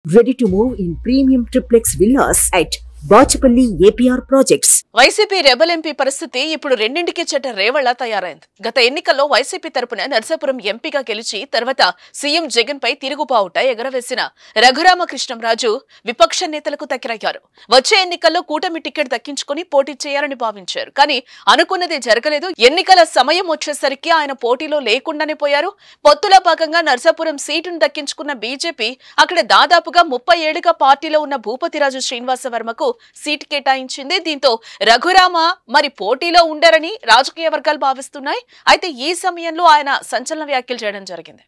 Ready to move in premium triplex villas at Bachapalli APR Projects. YCP rebel MP పరిస్థితి ఇప్పుడు రెండింటికి చెట్ట రేవళ్లా తయారైంది. గత ఎన్నికల్లో వైసీపీ తరపున నర్సాపురం ఎంపీగా గెలిచి తర్వాత సీఎం జగన్ పై తిరుగుబావుట ఎగరవేసిన రఘురామకృష్ణంరాజు విపక్ష నేతలకు దగ్గరయ్యారు. వచ్చే ఎన్నికల్లో కూటమి టికెట్ దక్కించుకుని పోటీ చేయాలని భావించారు. కానీ అనుకున్నది జరగలేదు. ఎన్నికల సమయం వచ్చేసరికి ఆయన పోటీలో లేకుండానే పోయారు. పొత్తులో భాగంగా నర్సాపురం సీటును దక్కించుకున్న బీజేపీ అక్కడ దాదాపుగా 30 ఏళ్లుగా పార్టీలో ఉన్న భూపతిరాజు శ్రీనివాసవర్మకు సీటు కేటాయించింది. దీంతో రఘురామ మరి పోటీలో ఉండరని రాజకీయ వర్గాలు భావిస్తున్నాయి. అయితే ఈ సమయంలో ఆయన సంచలన వ్యాఖ్యలు చేయడం జరిగింది.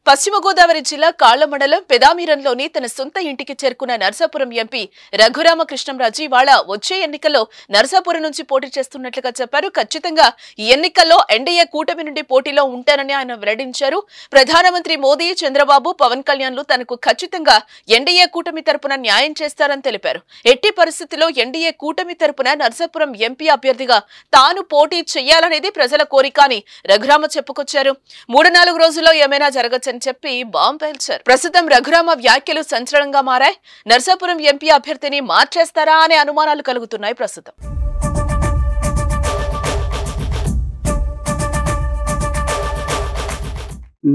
పశ్చిమ గోదావరి జిల్లా కాళ్ల మండలం పెదామీరంలోని తన సొంత ఇంటికి చేరుకున్న నర్సాపురం ఎంపీ రఘురామకృష్ణంరాజు ఇవాళ వచ్చే ఎన్నికల్లో నర్సాపురం నుంచి పోటీ చేస్తున్నట్లుగా చెప్పారు. ఖచ్చితంగా ఈ ఎన్నికల్లో ఎన్డీఏ కూటమి నుండి పోటీలో ఉంటారని ఆయన వెల్లడించారు. ప్రధానమంత్రి మోదీ, చంద్రబాబు, పవన్ కళ్యాణ్లు తనకు ఖచ్చితంగా ఎన్డీఏ కూటమి తరపున న్యాయం చేస్తారని తెలిపారు. ఎట్టి పరిస్థితిలో ఎన్డీఏ కూటమి తరపున నర్సాపురం ఎంపీ అభ్యర్థిగా తాను పోటీ చేయాలనేది ప్రజల కోరిక అని రఘురామ చెప్పుకొచ్చారు. 3-4 రోజుల్లో ఏమైనా జరగచ్చు చెప్పి బాంబు పేల్చారు. ప్రస్తుతం రఘురామ వ్యాఖ్యలు సంచలనంగా మారాయి. నర్సాపురం ఎంపీ అభ్యర్థిని మార్చేస్తారా అనే అనుమానాలు కలుగుతున్నాయి ప్రస్తుతం.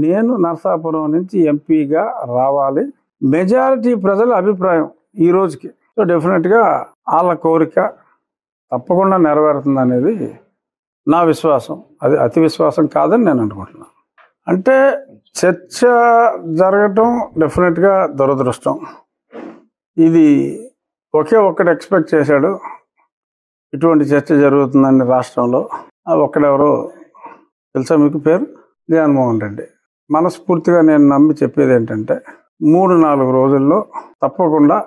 నేను నర్సాపురం నుంచి ఎంపీగా రావాలి, మెజారిటీ ప్రజల అభిప్రాయం ఈ రోజుకి. సో డెఫినెట్గా వాళ్ళ కోరిక తప్పకుండా నెరవేరుతుంది అనేది నా విశ్వాసం. అది అతి విశ్వాసం కాదని నేను అనుకుంటున్నాను. అంటే చర్చ జరగటం డెఫినెట్గా దురదృష్టం. ఇది ఒక్కడు ఎక్స్పెక్ట్ చేశాడు ఇటువంటి చర్చ జరుగుతుందని రాష్ట్రంలో. ఒక్కడెవరో తెలుసా మీకు? పేరు జగన్మోహన్ రెడ్డి. మనస్ఫూర్తిగా నేను నమ్మి చెప్పేది ఏంటంటే 3-4 రోజుల్లో తప్పకుండా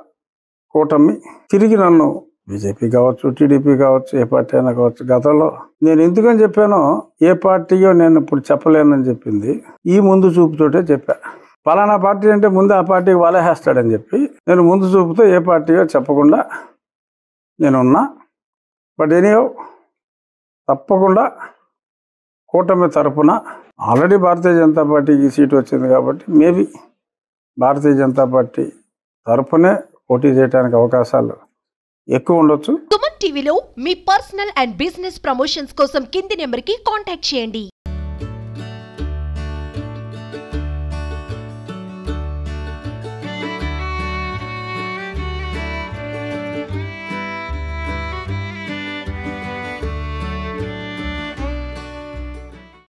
కూటమి తిరిగి నన్ను బీజేపీ కావచ్చు, టీడీపీ కావచ్చు, ఏ పార్టీ అయినా కావచ్చు. గతంలో నేను ఎందుకని చెప్పానో ఏ పార్టీయో నేను ఇప్పుడు చెప్పలేనని చెప్పింది ఈ ముందు చూపుతోటే చెప్పా. పలానా పార్టీ అంటే ముందు ఆ పార్టీకి వలేసేస్తాడని చెప్పి నేను ముందు చూపుతో ఏ పార్టీయో చెప్పకుండా నేనున్నా. బట్ ఎనీహౌ తప్పకుండా కూటమి తరఫున ఆల్రెడీ భారతీయ జనతా పార్టీకి సీటు వచ్చింది కాబట్టి మేబీ భారతీయ జనతా పార్టీ తరఫునే పోటీ చేయడానికి అవకాశాలు ఎక్కువ ఉండొచ్చు. సుమన్ టీవీలో మీ పర్సనల్ అండ్ బిజినెస్ ప్రమోషన్స్ కోసం కింది నెంబర్కి కాంటాక్ట్ చేయండి.